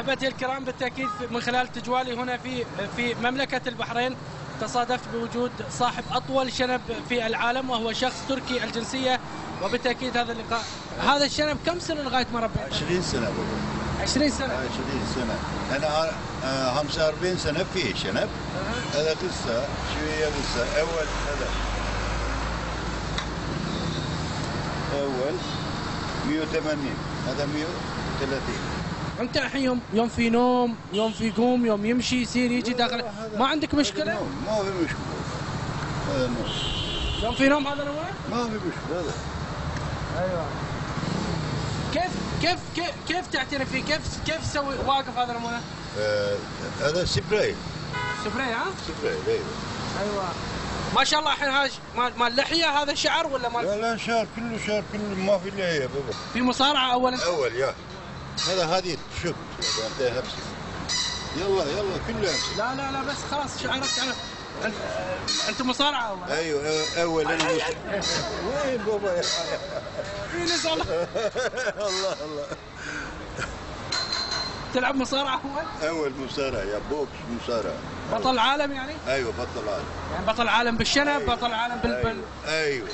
أحبتي الكرام، بالتأكيد من خلال تجوالي هنا في مملكة البحرين تصادفت بوجود صاحب أطول شنب في العالم، وهو شخص تركي الجنسية. وبالتأكيد هذا اللقاء، هذا الشنب كم سنة لغاية ما ربيته؟ 20 سنة بابا. 20 سنة. 20 سنة. أنا 45 سنة فيه شنب. هذا قصة شوية قصة. أول 180، هذا 130. أنت الحين يوم في نوم، يوم في يقوم، يوم يمشي، يصير يجي داخل، ما عندك مشكلة؟ ما في مشكلة. هذا نوم. يوم في نوم هذا نوم؟ ما في مشكلة هذا. ايوه. كيف تعتني فيه؟ كيف تسوي واقف هذا نمونه؟ هذا سبراي. سبراي ها؟ سبراي ايوه. ما شاء الله الحين هذا مال لحيه، هذا شعر ولا مال؟ لا شعر، كله شعر، كله ما في لحية بابا. في مصارعة أول يا هذه شوف انت همسك. يلا كله همسك. لا بس خلاص شعرك انا. انت مصارعة اول؟ ايوه اول انا وين بابا يا في نزل. الله تلعب مصارعة اول مصارعة يا بوكس مصارعة. بطل العالم يعني؟ ايوه بطل العالم. يعني بطل العالم بالشنب، أيوة. بطل العالم ايوه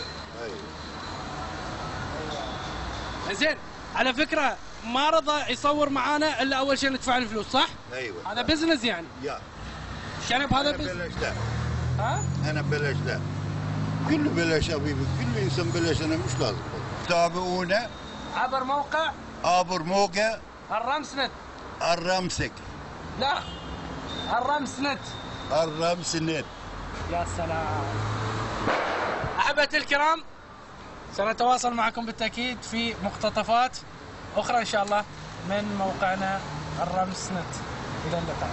زين. على فكرة ما رضى يصور معانا الا اول شيء ندفع له فلوس، صح؟ ايوه. هذا بزنس يعني؟ يا الشنب هذا بزنس. بلاش لا. ها؟ انا بلاش لا. كله بلاش حبيبي، كل انسان بلاش، انا مش لازم. تابعونا عبر موقع الرمسنت. الرمسك. لا الرمسنت. يا سلام. أحبتي الكرام، سنتواصل معكم بالتأكيد في مقتطفات أخرى إن شاء الله من موقعنا الرمسنت. إلى اللقاء.